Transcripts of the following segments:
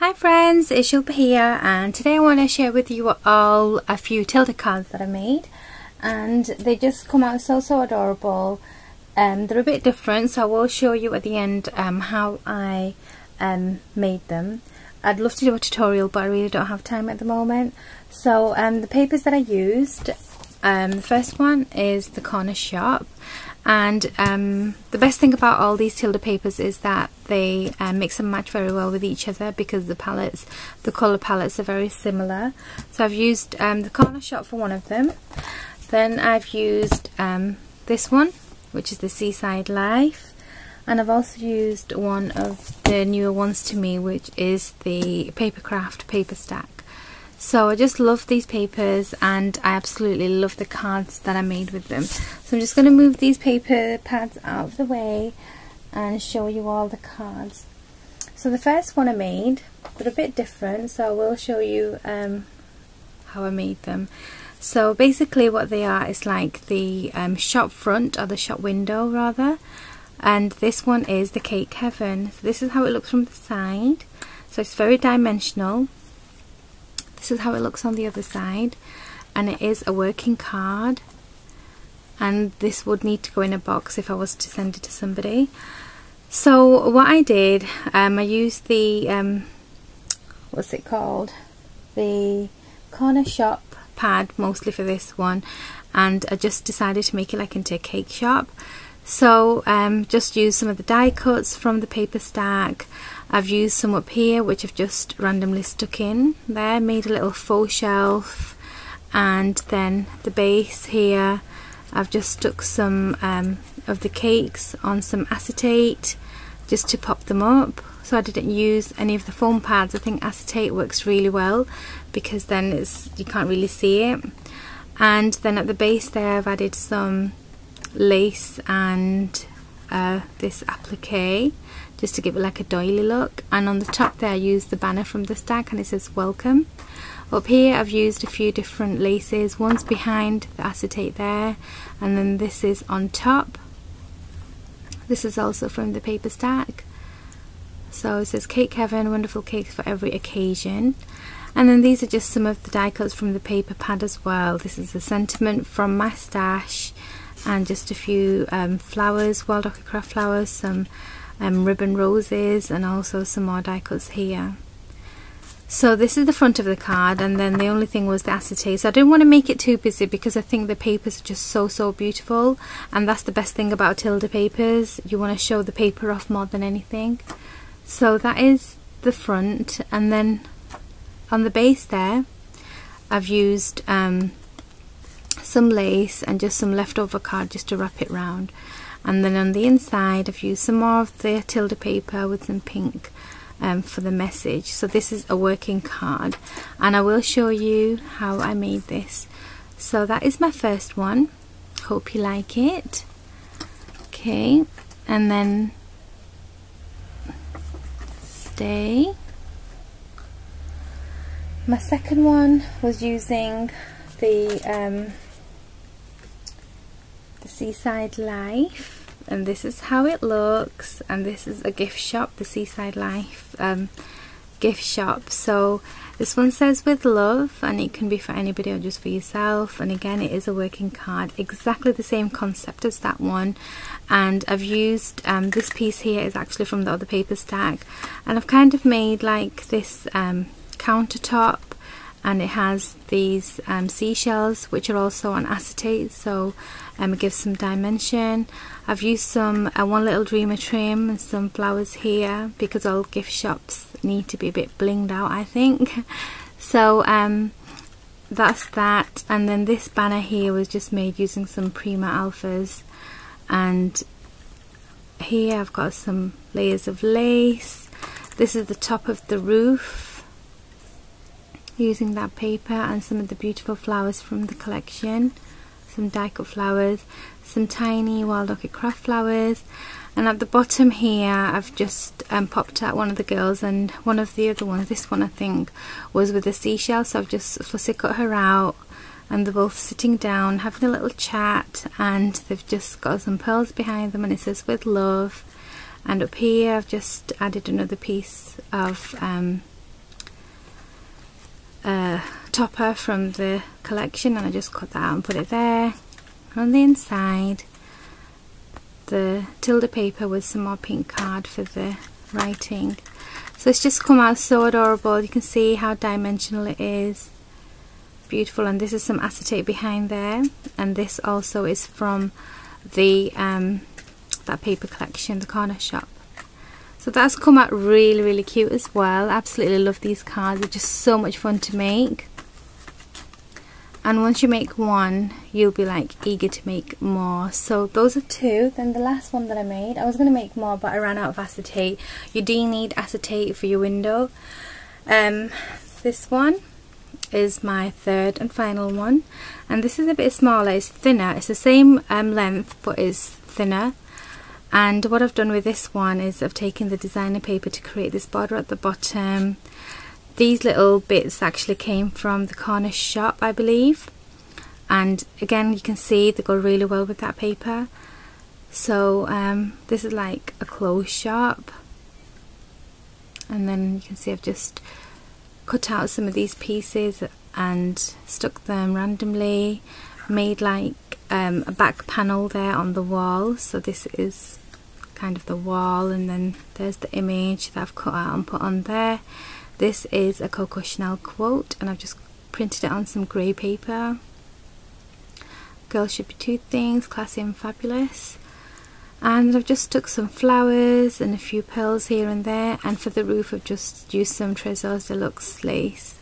Hi friends, it's Shilpa here, and today I want to share with you all a few Tilda cards that I made, and they just come out so adorable. They're a bit different, so I will show you at the end how I made them. I'd love to do a tutorial, but I really don't have time at the moment. So the papers that I used, the first one is the Corner Shop. And the best thing about all these Tilda papers is that they mix and match very well with each other because the colour palettes are very similar. So I've used the Corner Shop for one of them. Then I've used this one, which is the Seaside Life. And I've also used one of the newer ones to me, which is the Papercraft paper stack. So I just love these papers, and I absolutely love the cards that I made with them. So I'm just going to move these paper pads out of the way and show you all the cards. So the first one I made, they're a bit different, so I will show you how I made them. So basically what they are is like the shop front, or the shop window rather, and this one is the Cake Heaven. So this is how it looks from the side. So it's very dimensional. This is how it looks on the other side, and it is a working card, and this would need to go in a box if I was to send it to somebody. So what I did, I used the what's it called, the Corner Shop pad mostly for this one, and I just decided to make it like into a cake shop. So just used some of the die cuts from the paper stack. I've used some up here which I've just randomly stuck in there, made a little faux shelf, and then the base here I've just stuck some of the cakes on some acetate just to pop them up. So I didn't use any of the foam pads. I think acetate works really well because then you can't really see it. And then at the base there I've added some lace and this applique just to give it like a doily look, and on the top there I used the banner from the stack and it says welcome. Up here I've used a few different laces, one's behind the acetate there, and then this is on top. This is also from the paper stack. So it says Cake Heaven, wonderful cakes for every occasion. And then these are just some of the die cuts from the paper pad as well. This is a sentiment from my stash, and just a few flowers, wild orchid craft flowers, some ribbon roses, and also some more die cuts here. So this is the front of the card, and then the only thing was the acetate. So I didn't want to make it too busy because I think the papers are just so beautiful, and that's the best thing about Tilda papers. You want to show the paper off more than anything. So that is the front, and then on the base there I've used some lace and just some leftover card just to wrap it round. And then on the inside I've used some more of the Tilda paper with some pink for the message. So this is a working card, and I will show you how I made this. So that is my first one. Hope you like it. Okay, and then stay. My second one was using the Seaside Life, and this is how it looks, and this is a gift shop, the Seaside Life gift shop. So this one says with love, and it can be for anybody or just for yourself, and again it is a working card, exactly the same concept as that one. And I've used this piece here is actually from the other paper stack, and I've kind of made like this countertop, and it has these seashells which are also on acetate, so it gives some dimension. I've used some one little dreamer trim and some flowers here because all gift shops need to be a bit blinged out, I think. So that's that. And then this banner here was just made using some Prima Alphas, and here I've got some layers of lace. This is the top of the roof using that paper, and some of the beautiful flowers from the collection, some die cut flowers, some tiny wild orchid craft flowers. And at the bottom here I've just popped out one of the girls, and one of the other ones, this one I think, was with a seashell, so I've just fussy cut her out, and they're both sitting down having a little chat, and they've just got some pearls behind them, and it says with love. And up here I've just added another piece of topper from the collection, and I just cut that out and put it there. On the inside, the Tilda paper with some more pink card for the writing. So it's just come out so adorable. You can see how dimensional it is. Beautiful. And this is some acetate behind there, and this also is from the that paper collection, the corner shop. So that's come out really cute as well. Absolutely love these cards. They're just so much fun to make. And once you make one, you'll be like eager to make more. So those are two. Then the last one that I made, I was going to make more, but I ran out of acetate. You do need acetate for your window. This one is my third and final one, and this is a bit smaller. It's thinner. It's the same length, but it's thinner. And what I've done with this one is I've taken the designer paper to create this border at the bottom. These little bits actually came from the corner shop, I believe, and again you can see they go really well with that paper. So this is like a clothes shop, and then you can see I've just cut out some of these pieces and stuck them randomly, made like a back panel there on the wall. So this is kind of the wall, and then there's the image that I've cut out and put on there. This is a Coco Chanel quote, and I've just printed it on some grey paper. Girls should be two things, classy and fabulous. And I've just stuck some flowers and a few pearls here and there, and for the roof I've just used some Trésors de Luxe lace.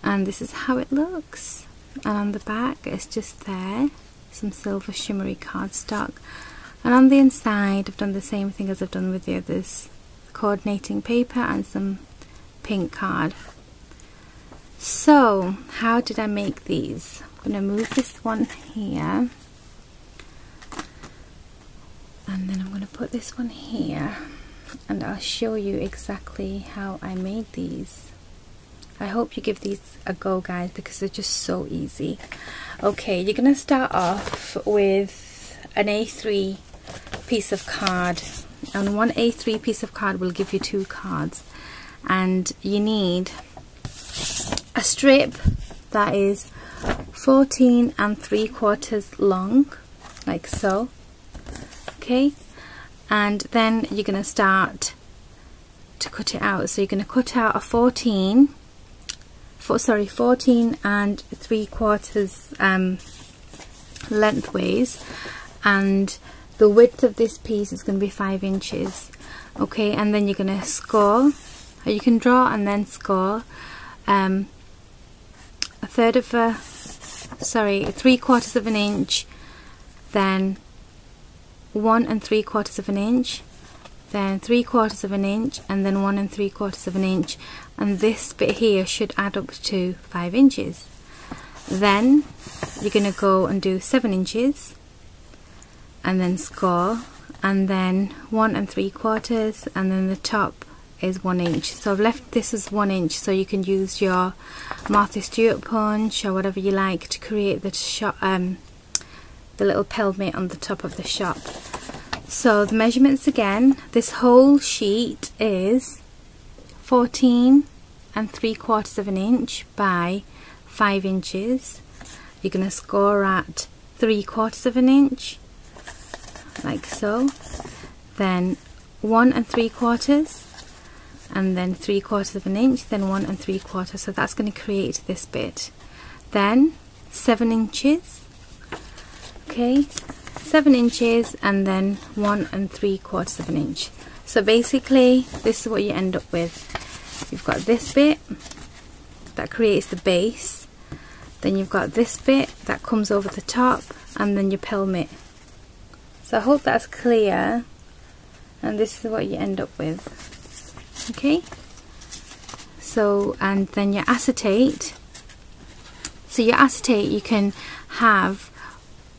And this is how it looks. And on the back it's just there, some silver shimmery cardstock. And on the inside I've done the same thing as I've done with the others, coordinating paper and some pink card. So how did I make these? I'm going to move this one here, and then I'm going to put this one here, and I'll show you exactly how I made these. I hope you give these a go, guys, because they're just so easy. Okay, you're going to start off with an A3 piece of card, and one A3 piece of card will give you 2 cards. And you need a strip that is 14 3/4 long, like so. Okay, and then you're going to start to cut it out. So you're going to cut out a 14 3/4 lengthways, and the width of this piece is going to be 5 inches. Okay, and then you're going to score. You can draw and then score 3/4 of an inch, then 1 3/4 of an inch, then 3/4 of an inch, and then 1 3/4 of an inch, and this bit here should add up to 5 inches. Then you're going to go and do 7 inches and then score, and then 1 3/4, and then the top is 1 inch. So I've left this as 1 inch, so you can use your Martha Stewart punch or whatever you like to create the shop, the little pelmet on the top of the shop. So the measurements again, this whole sheet is 14 3/4 of an inch by 5 inches. You're going to score at 3/4 of an inch, like so, then 1 3/4, and then 3/4 of an inch, then 1 3/4. So that's going to create this bit. Then 7 inches, okay, 7 inches, and then 1 3/4 of an inch. So basically this is what you end up with. You've got this bit that creates the base, then you've got this bit that comes over the top, and then your pelmet. So I hope that's clear, and this is what you end up with. Okay, so, and then your acetate. So your acetate you can have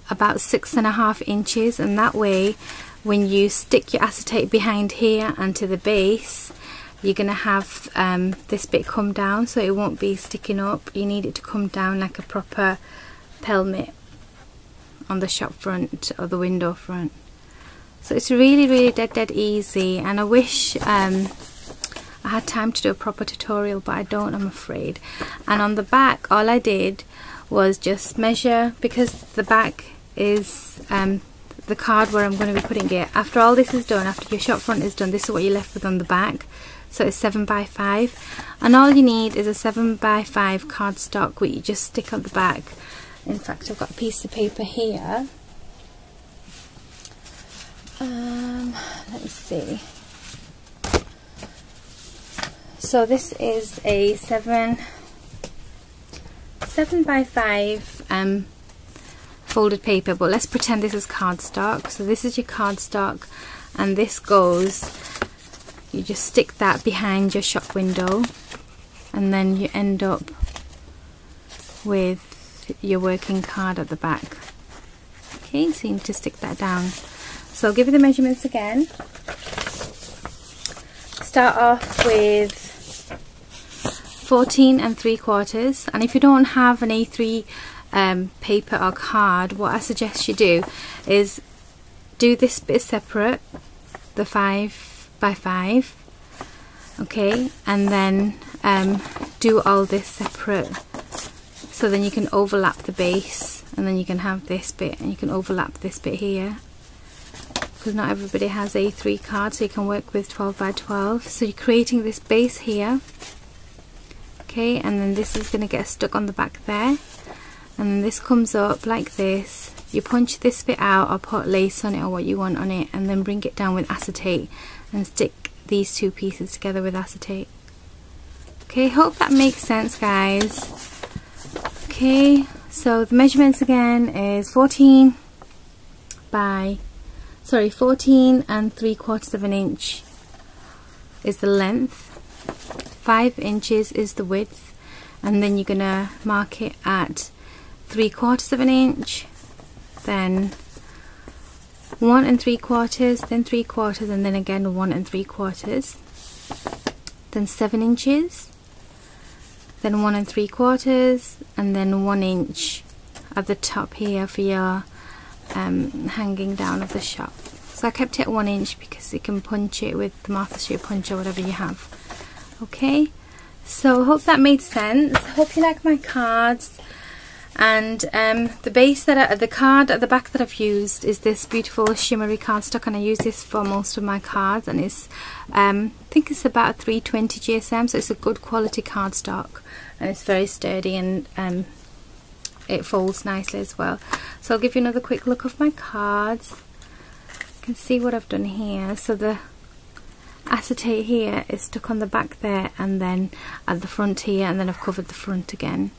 about 6.5 inches, and that way when you stick your acetate behind here and to the base, you're going to have this bit come down, so it won't be sticking up. You need it to come down like a proper pelmet on the shop front or the window front. So it's really dead easy, and I wish I had time to do a proper tutorial, but I don't, I'm afraid. And on the back, all I did was just measure, because the back is the card where I'm going to be putting it. After all this is done, after your shop front is done, this is what you're left with on the back. So it's 7 by 5, and all you need is a 7 by 5 cardstock, which you just stick on the back. In fact, I've got a piece of paper here. Let's see. So this is a 7 by 5 folded paper, but let's pretend this is cardstock. So this is your cardstock, and this goes, you just stick that behind your shop window, and then you end up with your working card at the back. Okay, so you need to stick that down. So I'll give you the measurements again. Start off with 14 3/4, and if you don't have an A3 paper or card, what I suggest you do is do this bit separate, the 5 by 5, okay, and then do all this separate, so then you can overlap the base, and then you can have this bit and you can overlap this bit here, because not everybody has A3 cards, so you can work with 12 by 12. So you're creating this base here, okay, and then this is going to get stuck on the back there, and then this comes up like this. You punch this bit out or put lace on it or what you want on it, and then bring it down with acetate and stick these two pieces together with acetate. Okay, hope that makes sense, guys. Okay, so the measurements again is 14 3/4 inch is the length, 5 inches is the width, and then you're gonna mark it at 3/4 inch, then 1 3/4, then 3/4, and then again 1 3/4, then 7 inches, then 1 3/4, and then 1 inch at the top here for your hanging down of the shop. So I kept it at 1 inch because you can punch it with the Martha Stewart punch or whatever you have. Okay, so hope that made sense. Hope you like my cards. And the base that the card at the back that I've used is this beautiful shimmery cardstock, and I use this for most of my cards, and it's I think it's about a 320 GSM, so it's a good quality cardstock, and it's very sturdy, and it folds nicely as well. So I'll give you another quick look of my cards. You can see what I've done here. So the acetate here is stuck on the back there, and then at the front here, and then I've covered the front again.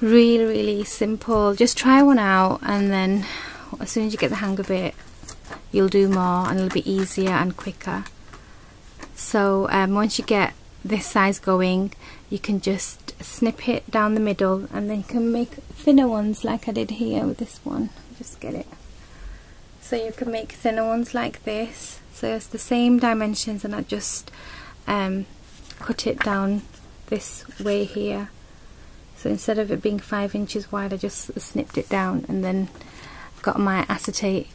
Really simple. Just try one out, and then as soon as you get the hang of it, you'll do more, and it'll be easier and quicker. So once you get this size going, you can just snip it down the middle, and then you can make thinner ones like I did here with this one. Just get it. So you can make thinner ones like this. So it's the same dimensions, and I just cut it down this way here. So instead of it being 5 inches wide, I just snipped it down, and then got my acetate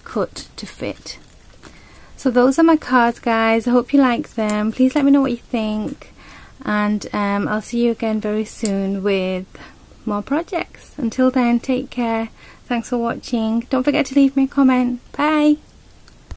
cut to fit. So those are my cards, guys. I hope you like them. Please let me know what you think, and I'll see you again very soon with more projects. Until then, take care. Thanks for watching. Don't forget to leave me a comment. Bye.